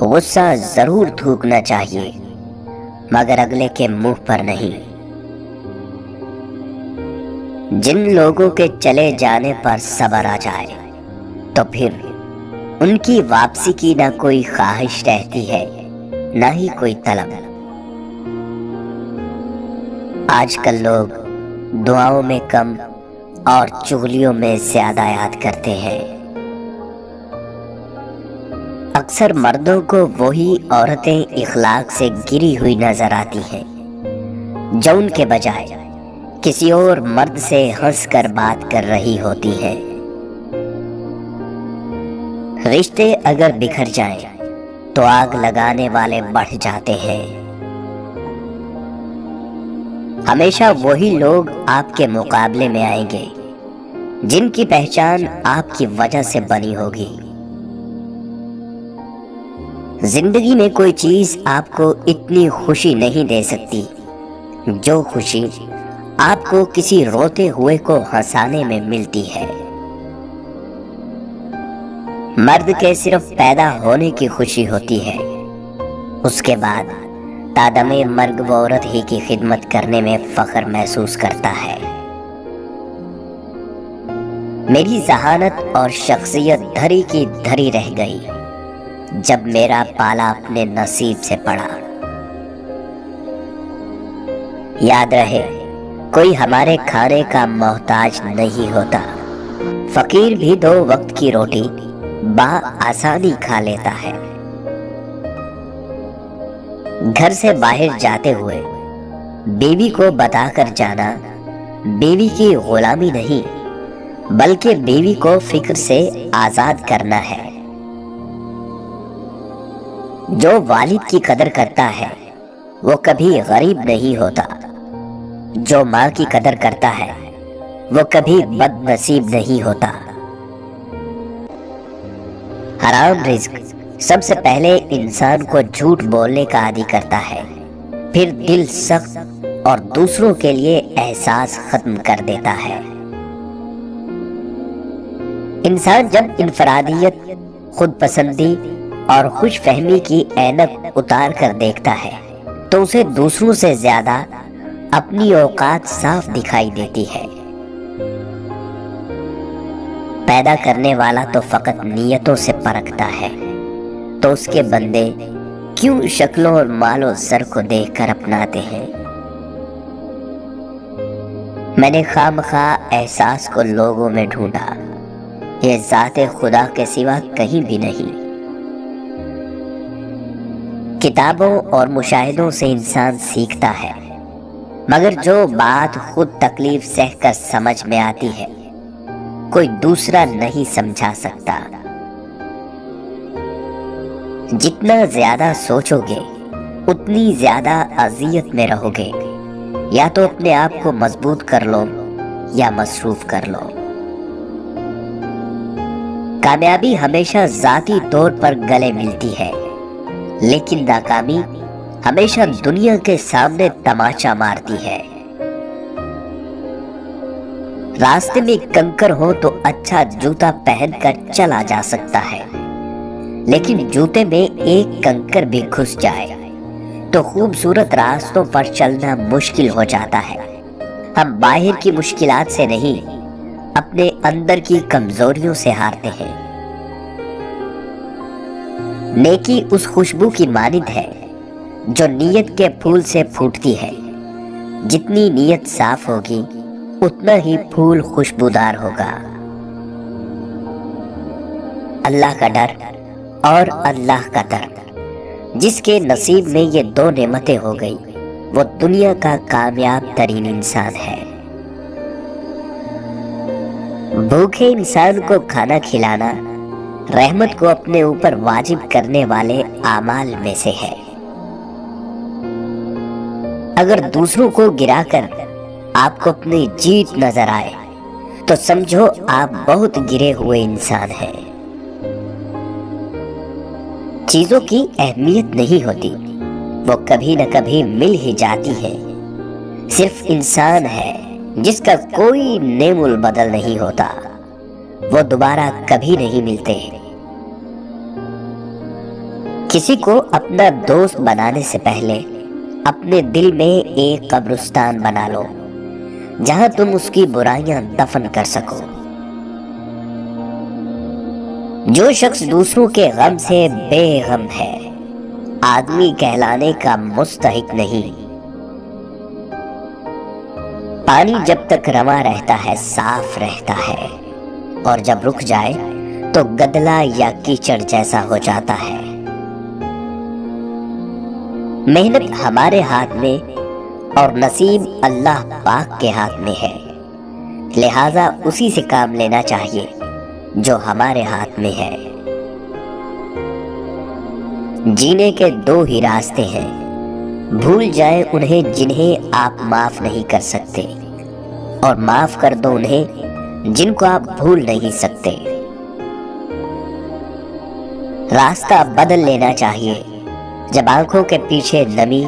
غصہ ضرور تھوکنا چاہیے مگر اگلے کے منہ پر نہیں۔ جن لوگوں کے چلے جانے پر صبر آ جائے تو پھر ان کی واپسی کی نہ کوئی خواہش رہتی ہے نہ ہی کوئی طلب۔ آج کل لوگ دعاؤں میں کم اور چغلیوں میں زیادہ یاد کرتے ہیں۔ اکثر مردوں کو وہی عورتیں اخلاق سے گری ہوئی نظر آتی ہیں جو ان کے بجائے کسی اور مرد سے ہنس کر بات کر رہی ہوتی ہیں۔ رشتے اگر بکھر جائیں تو آگ لگانے والے بڑھ جاتے ہیں۔ ہمیشہ وہی لوگ آپ کے مقابلے میں آئیں گے جن کی پہچان آپ کی وجہ سے بنی ہوگی۔ زندگی میں کوئی چیز آپ کو اتنی خوشی نہیں دے سکتی جو خوشی آپ کو کسی روتے ہوئے کو ہنسانے میں ملتی ہے۔ مرد کے صرف پیدا ہونے کی خوشی ہوتی ہے، اس کے بعد تادم مرگ وہ عورت ہی کی خدمت کرنے میں فخر محسوس کرتا ہے۔ میری ذہانت اور شخصیت دھری کی دھری رہ گئی جب میرا پالا اپنے نصیب سے پڑا۔ یاد رہے، کوئی ہمارے کھانے کا محتاج نہیں ہوتا، فقیر بھی 2 وقت کی روٹی بآسانی کھا لیتا ہے۔ گھر سے باہر جاتے ہوئے بیوی کو بتا کر جانا بیوی کی غلامی نہیں بلکہ بیوی کو فکر سے آزاد کرنا ہے۔ جو والد کی قدر کرتا ہے وہ کبھی غریب نہیں ہوتا، جو ماں کی قدر کرتا ہے وہ کبھی بد نصیب نہیں ہوتا۔ حرام رزق سب سے پہلے انسان کو جھوٹ بولنے کا عادی کرتا ہے، پھر دل سخت اور دوسروں کے لیے احساس ختم کر دیتا ہے۔ انسان جب انفرادیت، خود پسندی اور خوش فہمی کی اینک اتار کر دیکھتا ہے تو اسے دوسروں سے زیادہ اپنی اوقات صاف دکھائی دیتی ہے۔ پیدا کرنے والا تو فقط نیتوں سے پرکھتا ہے، تو اس کے بندے کیوں شکلوں اور مال و زر کو دیکھ کر اپناتے ہیں؟ میں نے خواہ احساس کو لوگوں میں ڈھونڈا، یہ ذات خدا کے سوا کہیں بھی نہیں۔ کتابوں اور مشاہدوں سے انسان سیکھتا ہے، مگر جو بات خود تکلیف سہ کر سمجھ میں آتی ہے کوئی دوسرا نہیں سمجھا سکتا۔ جتنا زیادہ سوچو گے اتنی زیادہ اذیت میں رہو گے، یا تو اپنے آپ کو مضبوط کر لو یا مصروف کر لو۔ کامیابی ہمیشہ ذاتی طور پر گلے ملتی ہے، لیکن ناکامی ہمیشہ دنیا کے سامنے تماچا مارتی ہے۔ راستے میں کنکر ہو تو اچھا جوتا پہن کر چلا جا سکتا ہے، لیکن جوتے میں ایک کنکر بھی گھس جائے تو خوبصورت راستوں پر چلنا مشکل ہو جاتا ہے۔ ہم باہر کی مشکلات سے نہیں، اپنے اندر کی کمزوریوں سے ہارتے ہیں۔ نیکی اس خوشبو کی مانند ہے جو نیت کے پھول سے پھوٹتی ہے، جتنی نیت صاف ہوگی اتنا ہی پھول خوشبودار ہوگا۔ اللہ کا ڈر اور اللہ کا درد، جس کے نصیب میں یہ 2 نعمتیں ہو گئی وہ دنیا کا کامیاب ترین انسان ہے۔ بھوکے انسان کو کھانا کھلانا رحمت کو اپنے اوپر واجب کرنے والے اعمال میں سے ہے۔ اگر دوسروں کو گرا کر آپ کو اپنی جیت نظر آئے تو سمجھو آپ بہت گرے ہوئے انسان ہیں۔ چیزوں کی اہمیت نہیں ہوتی، وہ کبھی نہ کبھی مل ہی جاتی ہے۔ صرف انسان ہے جس کا کوئی نعم البدل نہیں ہوتا، وہ دوبارہ کبھی نہیں ملتے۔ کسی کو اپنا دوست بنانے سے پہلے اپنے دل میں ایک قبرستان بنا لو جہاں تم اس کی برائیاں دفن کر سکو۔ جو شخص دوسروں کے غم سے بے غم ہے آدمی کہلانے کا مستحق نہیں۔ پانی جب تک رواں رہتا ہے صاف رہتا ہے، اور جب رک جائے تو گدلا یا کیچڑ جیسا ہو جاتا ہے۔ محنت ہمارے ہاتھ میں اور نصیب اللہ پاک کے ہاتھ میں ہے، لہٰذا اسی سے کام لینا چاہیے جو ہمارے ہاتھ میں ہے۔ جینے کے دو ہی راستے ہیں، بھول جائیں انہیں جنہیں آپ معاف نہیں کر سکتے، اور معاف کر دو انہیں جن کو آپ بھول نہیں سکتے۔ راستہ بدل لینا چاہیے جب آنکھوں کے پیچھے نمی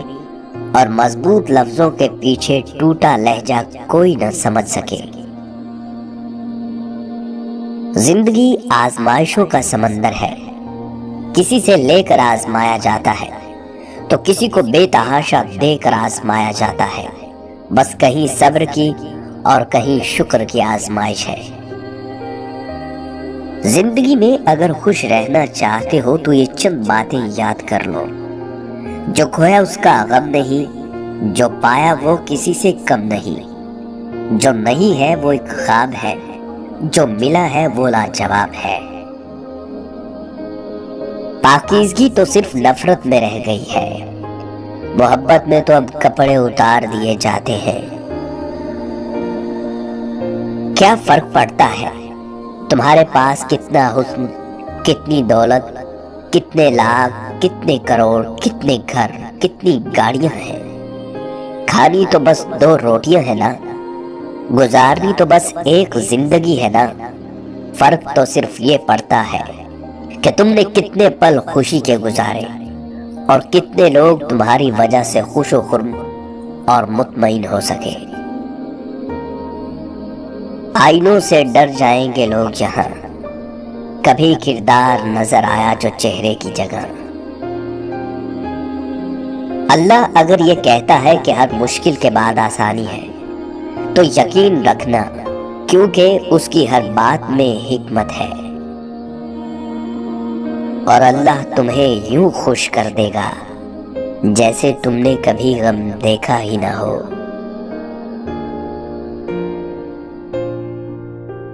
اور مضبوط لفظوں کے پیچھے ٹوٹا لہجہ کوئی نہ سمجھ سکے۔ زندگی آزمائشوں کا سمندر ہے، کسی سے لے کر آزمایا جاتا ہے تو کسی کو بے تحاشا دے کر آزمایا جاتا ہے، بس کہیں صبر کی اور کہیں شکر کی آزمائش ہے۔ زندگی میں اگر خوش رہنا چاہتے ہو تو یہ چند باتیں یاد کر لو۔ جو کھویا اس کا غم نہیں، جو پایا وہ کسی سے کم نہیں، جو نہیں ہے وہ ایک خواب ہے، جو ملا ہے وہ لاجواب ہے۔ پاکیزگی تو صرف نفرت میں رہ گئی ہے، محبت میں تو اب کپڑے اتار دیے جاتے ہیں۔ کیا فرق پڑتا ہے تمہارے پاس کتنا حسن، کتنی دولت، کتنے لاکھ، کتنے کروڑ، کتنے گھر، کتنی گاڑیاں ہیں؟ کھانی تو بس 2 روٹیاں ہیں نا، گزارنی تو بس ایک زندگی ہے نا۔ فرق تو صرف یہ پڑتا ہے کہ تم نے کتنے پل خوشی کے گزارے اور کتنے لوگ تمہاری وجہ سے خوش و خرم اور مطمئن ہو سکے۔ آئینوں سے ڈر جائیں گے لوگ یہاں، کبھی کردار نظر آیا جو چہرے کی جگہ۔ اللہ اگر یہ کہتا ہے کہ ہر مشکل کے بعد آسانی ہے تو یقین رکھنا، کیونکہ اس کی ہر بات میں حکمت ہے، اور اللہ تمہیں یوں خوش کر دے گا جیسے تم نے کبھی غم دیکھا ہی نہ ہو۔